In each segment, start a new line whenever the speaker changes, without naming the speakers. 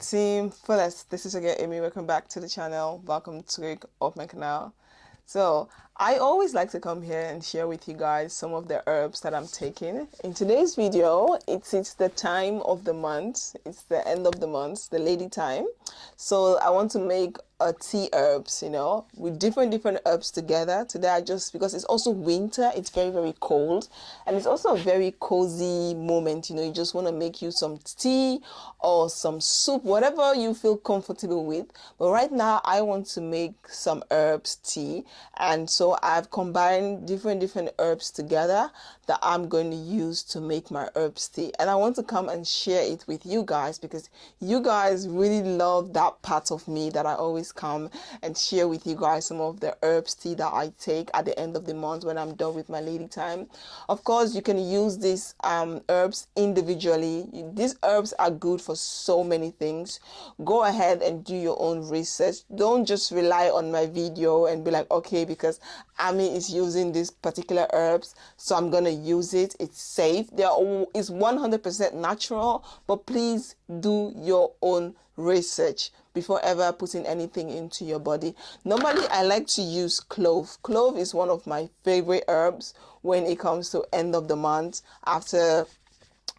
TeamFullest, this is again Amy. Welcome back to the channel. Welcome to my canal. So I always like to come here and share with you guys some of the herbs that I'm taking. In today's video, it's the time of the month. It's the end of the month, the lady time. So I want to make a tea herbs, you know, with different herbs together. Today I just, because it's also winter, it's very cold, and it's also a very cozy moment, you know. You just want to make you some tea or some soup, whatever you feel comfortable with. But right now I want to make some herbs tea, and so I've combined different herbs together that I'm going to use to make my herbs tea. And I want to come and share it with you guys because you guys really love that part of me that I always come and share with you guys some of the herbs tea that I take at the end of the month when I'm done with my lady time. Of course, you can use these herbs individually. These herbs are good for so many things. Go ahead and do your own research. Don't just rely on my video and be like, okay, because Ami is using this particular herbs, so I'm gonna use it. It's safe. It's 100% natural, but please do your own research before ever putting anything into your body. Normally I like to use clove. Clove is one of my favorite herbs when it comes to end of the month. After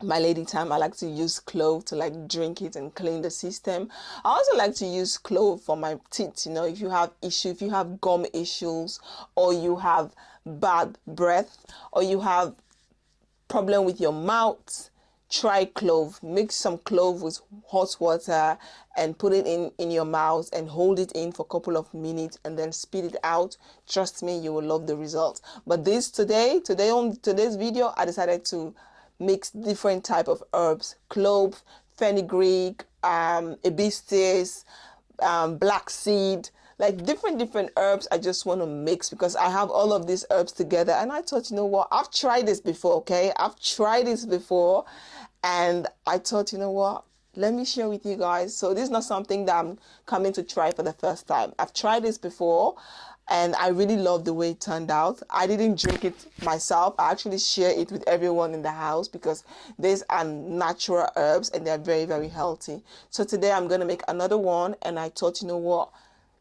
my lady time, I like to use clove to like drink it and clean the system. I also like to use clove for my teeth. You know, if you have if you have gum issues, or you have bad breath, or you have problem with your mouth, try clove. Mix some clove with hot water and put it in your mouth and hold it in for a couple of minutes and then spit it out. Trust me, you will love the results. But on today's video, I decided to mix different type of herbs: clove, fenugreek, hibiscus, black seed, like different herbs. I just want to mix because I have all of these herbs together, and I thought, you know what, I've tried this before. Okay, I've tried this before, and I thought, you know what, let me share with you guys. So this is not something that I'm coming to try for the first time. I've tried this before and I really love the way it turned out. I didn't drink it myself. I actually share it with everyone in the house because these are natural herbs and they're very healthy. So today I'm going to make another one, and I thought, you know what,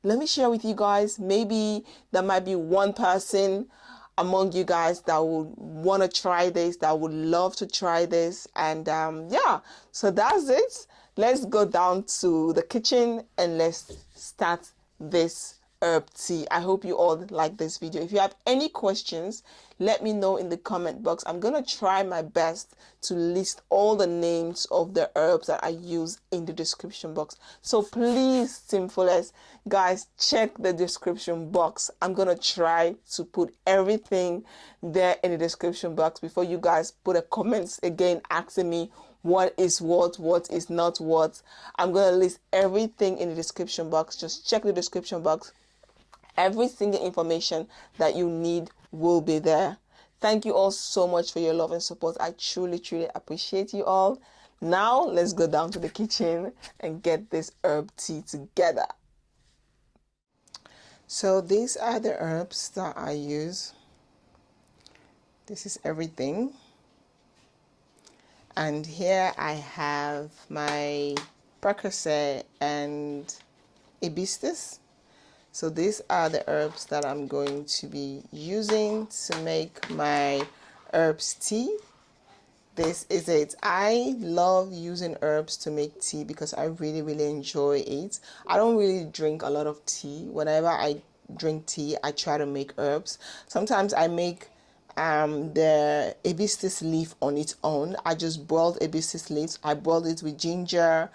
let me share with you guys. Maybe there might be one person among you guys that would want to try this, that would love to try this. And yeah, so that's it. Let's go down to the kitchen and let's start this herb tea. I hope you all like this video. If you have any questions, let me know in the comment box. I'm gonna try my best to list all the names of the herbs that I use in the description box. So please, TeamFullest guys, check the description box. I'm gonna try to put everything there in the description box before you guys put a comments again asking me what is what is not what. I'm gonna list everything in the description box. Just check the description box. Every single information that you need will be there. Thank you all so much for your love and support. I truly appreciate you all. Now let's go down to the kitchen and get this herb tea together. So these are the herbs that I use. This is everything. And here I have my Prekese and hibiscus. So these are the herbs that I'm going to be using to make my herbs tea. This is it. I love using herbs to make tea because I really enjoy it. I don't really drink a lot of tea. Whenever I drink tea, I try to make herbs. Sometimes I make the hibiscus leaf on its own. I just boiled hibiscus leaves. I boiled it with ginger.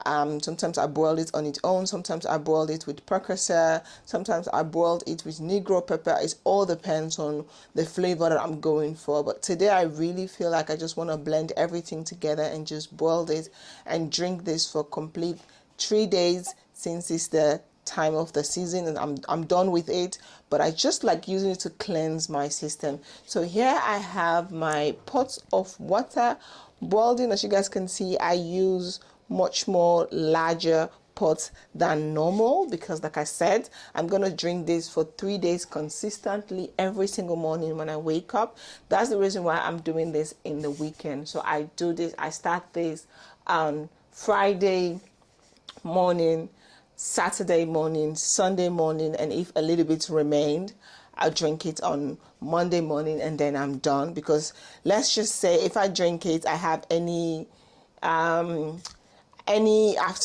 Sometimes I boil it on its own. Sometimes I boil it with Prekese. Sometimes I boiled it with Negro Pepper. It all depends on the flavor that I'm going for. But today I really feel like I just want to blend everything together and just boil this and drink this for complete 3 days, since it's the time of the season and I'm done with it. But I just like using it to cleanse my system. So here I have my pot of water boiling. As you guys can see, I use much more larger pot than normal because, like I said, I'm gonna drink this for 3 days consistently every single morning when I wake up. That's the reason why I'm doing this in the weekend. So I do this, I start this on Friday morning, Saturday morning, Sunday morning, and if a little bit remained, I'll drink it on Monday morning, and then I'm done. Because let's just say if I drink it, I have any after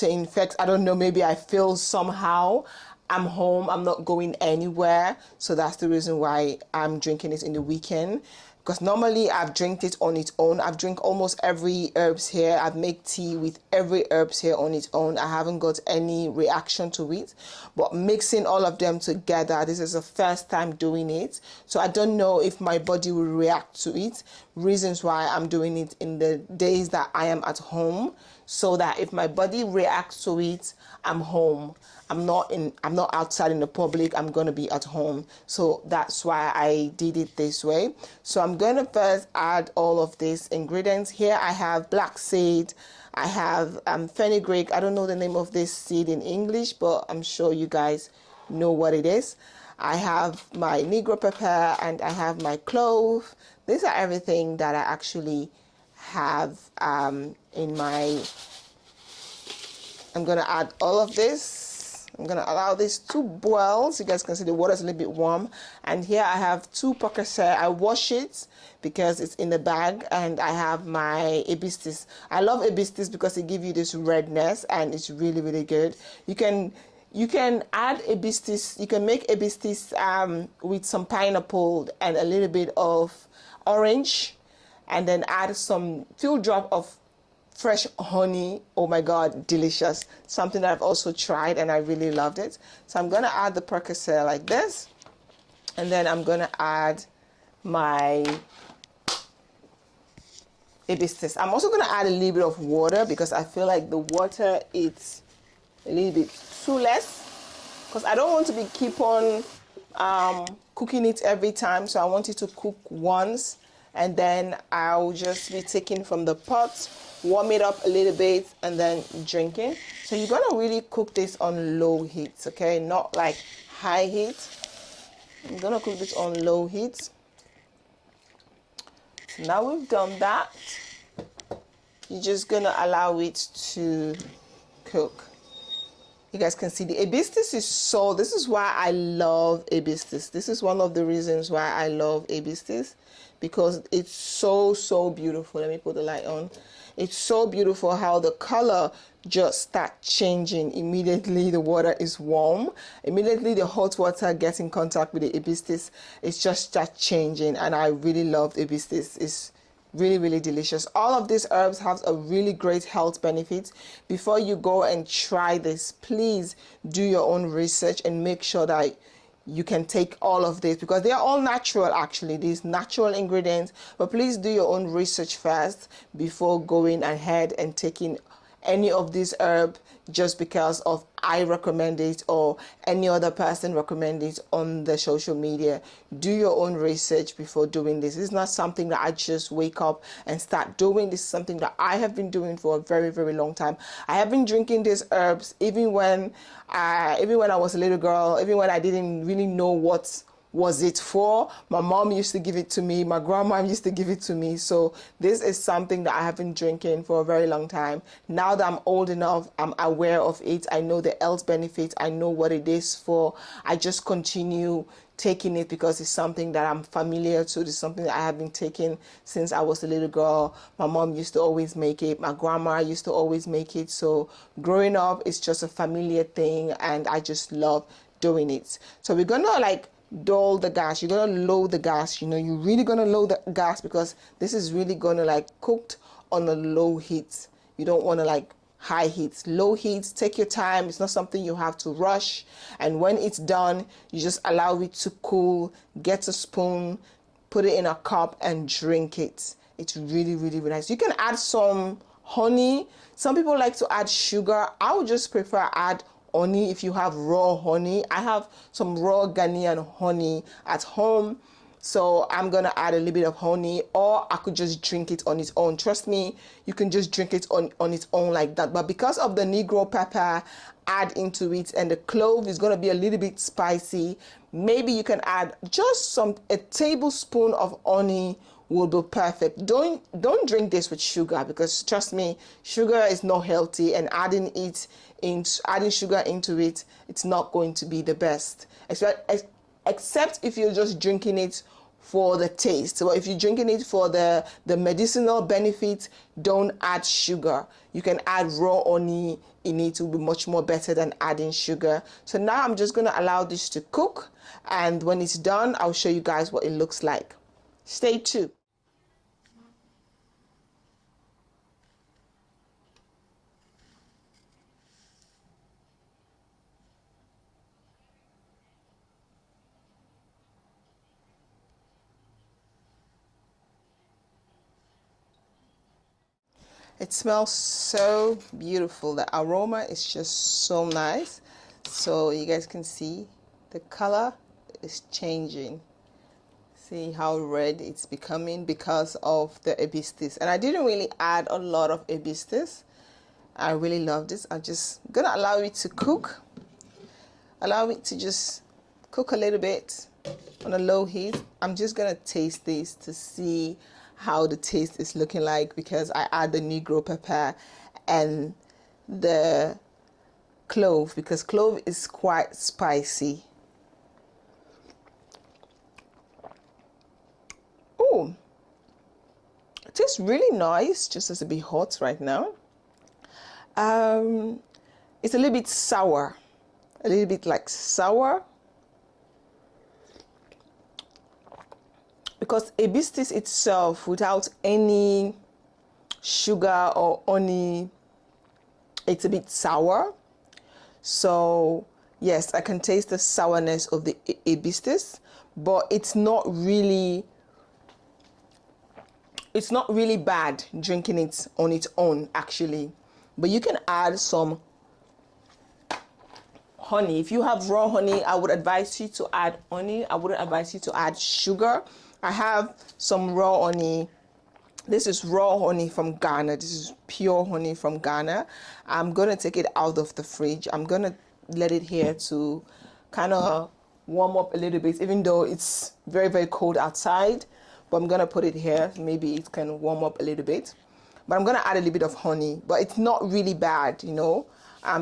effects, I don't know, maybe I feel somehow, I'm home, I'm not going anywhere. So that's the reason why I'm drinking it in the weekend. Because normally I've drank it on its own. I've drank almost every herbs here. I've made tea with every herbs here on its own. I haven't got any reaction to it. But mixing all of them together, this is the first time doing it. So I don't know if my body will react to it. Reasons why I'm doing it in the days that I am at home. So that if my body reacts to it, I'm home. I'm not outside in the public. I'm going to be at home. So that's why I did it this way. So I'm going to first add all of these ingredients. Here I have black seed. I have fenugreek. I don't know the name of this seed in English, but I'm sure you guys know what it is. I have my Negro Pepper and I have my clove. These are everything that I actually have in my... I'm going to add all of this. I'm going to allow this to boil so you guys can see the water is a little bit warm. And here I have 2 Prekese. I wash it because it's in the bag. And I have my Hibiscus. I love Hibiscus because it gives you this redness and it's really, really good. You can add Hibiscus. You can make Hibiscus with some pineapple and a little bit of orange. And then add some few drop of fresh honey. Oh my god, delicious. Something that I've also tried and I really loved it. So I'm going to add the Prekese like this, and then I'm going to add my Hibiscus. I'm also going to add a little bit of water because I feel like the water is a little bit too less, because I don't want to be keep on cooking it every time. So I want it to cook once, and then I'll just be taking from the pot, warm it up a little bit, and then drinking. So you're gonna really cook this on low heat, okay? Not like high heat. I'm gonna cook this on low heat. So now we've done that, you're just gonna allow it to cook. You guys can see the hibiscus is so, this is why I love hibiscus. This is one of the reasons why I love hibiscus, because it's so beautiful. Let me put the light on. It's so beautiful how the color just starts changing immediately the water is warm. Immediately the hot water gets in contact with the hibiscus, it just starts changing, and I really love hibiscus. It's really delicious. All of these herbs have a really great health benefit. Before you go and try this, please do your own research and make sure that you can take all of this, because they are all natural, actually, these natural ingredients. But please do your own research first before going ahead and taking any of these herbs just because of I recommend it or any other person recommend it on the social media. Do your own research before doing this. This is not something that I just wake up and start doing. This is something that I have been doing for a very long time. I have been drinking these herbs even when I was a little girl, even when I didn't really know what was it for. My mom used to give it to me, my grandma used to give it to me. So this is something that I have been drinking for a very long time. Now that I'm old enough, I'm aware of it. I know the health benefits. I know what it is for. I just continue taking it because it's something that I'm familiar to. It's something that I have been taking since I was a little girl. My mom used to always make it. My grandma used to always make it. So growing up, it's just a familiar thing, and I just love doing it. So we're gonna dull the gas. You're gonna lower the gas. You're really gonna lower the gas because this is really gonna cooked on a low heat. You don't want to high heat. Low heat, take your time. It's not something you have to rush. And when it's done, you just allow it to cool, get a spoon, put it in a cup and drink it. It's really nice. You can add some honey. Some people like to add sugar. I would just prefer add honey if you have raw honey. I have some raw Ghanaian honey at home, so I'm gonna add a little bit of honey, or I could just drink it on its own. Trust me, you can just drink it on its own like that. But because of the Negro Pepper add into it and the clove is gonna be a little bit spicy, maybe you can add just a tablespoon of honey will be perfect. Don't drink this with sugar, because trust me, sugar is not healthy, and adding sugar into it, it's not going to be the best. Except if you're just drinking it for the taste. So if you're drinking it for the medicinal benefit, don't add sugar. You can add raw honey in it. It will be much more better than adding sugar. So now I'm just going to allow this to cook, and when it's done, I'll show you guys what it looks like. Stay tuned. It smells so beautiful. The aroma is just so nice. So you guys can see the color is changing. See how red it's becoming because of the hibiscus. And I didn't really add a lot of hibiscus. I really love this. I'm just gonna allow it to cook. Allow it to just cook a little bit on a low heat. I'm just gonna taste this to see how the taste is looking like, because I add the Negro Pepper and the clove, because clove is quite spicy. Oh, it tastes really nice, just as a bit hot right now. It's a little bit sour, a little bit like sour, because hibiscus itself, without any sugar or honey, it's a bit sour. So yes, I can taste the sourness of the hibiscus, but it's not really bad drinking it on its own, actually. But you can add some honey. If you have raw honey, I would advise you to add honey. I wouldn't advise you to add sugar. I have some raw honey. This is raw honey from Ghana. This is pure honey from Ghana. I'm going to take it out of the fridge. I'm going to let it here to kind of warm up a little bit, even though it's very, very cold outside. But I'm going to put it here. Maybe it can warm up a little bit. But I'm going to add a little bit of honey. But it's not really bad, you know.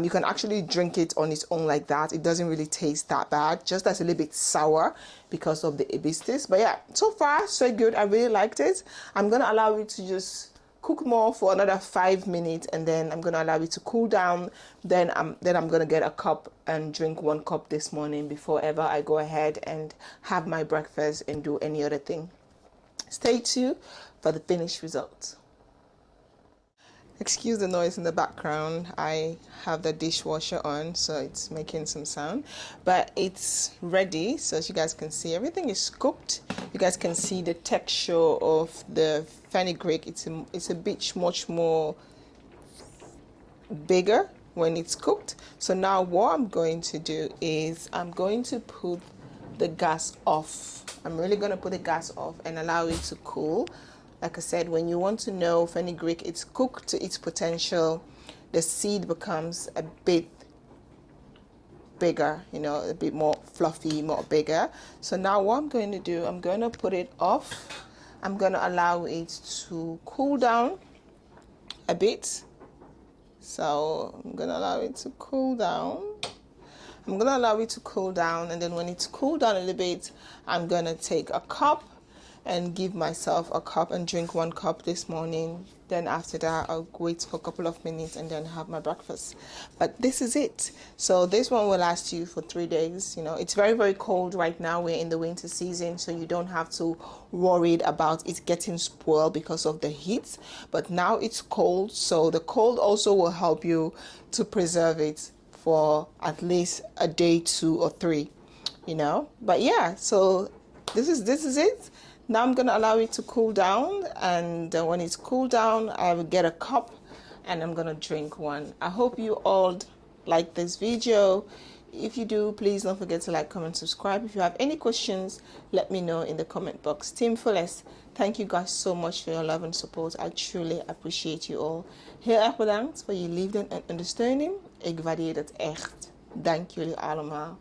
You can actually drink it on its own like that. It doesn't really taste that bad. Just that's a little bit sour because of the hibiscus. But yeah, so far so good. I really liked it. I'm going to allow it to just cook more for another 5 minutes, and then I'm going to allow it to cool down. Then I'm going to get a cup and drink 1 cup this morning before ever I go ahead and have my breakfast and do any other thing. Stay tuned for the finished result. Excuse the noise in the background. I have the dishwasher on, so it's making some sound, but it's ready. So as you guys can see, everything is cooked. You guys can see the texture of the fenugreek. It's a bit much more bigger when it's cooked. So now what I'm going to do is I'm going to put the gas off. I'm really going to put the gas off and allow it to cool. Like I said, when you want to know fenugreek, it's cooked to its potential. The seed becomes a bit bigger, you know, a bit more fluffy, more bigger. So now what I'm going to do, I'm going to put it off. I'm going to allow it to cool down a bit. So I'm going to allow it to cool down. I'm going to allow it to cool down, and then when it's cooled down a little bit, I'm going to take a cup and give myself a cup and drink 1 cup this morning. Then after that, I'll wait for a couple of minutes and then have my breakfast. But this is it. So this one will last you for 3 days. You know, it's very, very cold right now. We're in the winter season, so you don't have to worry about it getting spoiled because of the heat. But now it's cold, so the cold also will help you to preserve it for at least a day, 2 or 3, you know. But yeah, so this is it. Now I'm going to allow it to cool down, and when it's cooled down, I will get a cup and I'm going to drink one. I hope you all like this video. If you do, please don't forget to like, comment, subscribe. If you have any questions, let me know in the comment box. TeamFullest, thank you guys so much for your love and support. I truly appreciate you all. Heel erg bedankt voor je liefde en ondersteuning. Ik waardeer het echt. Dank jullie allemaal.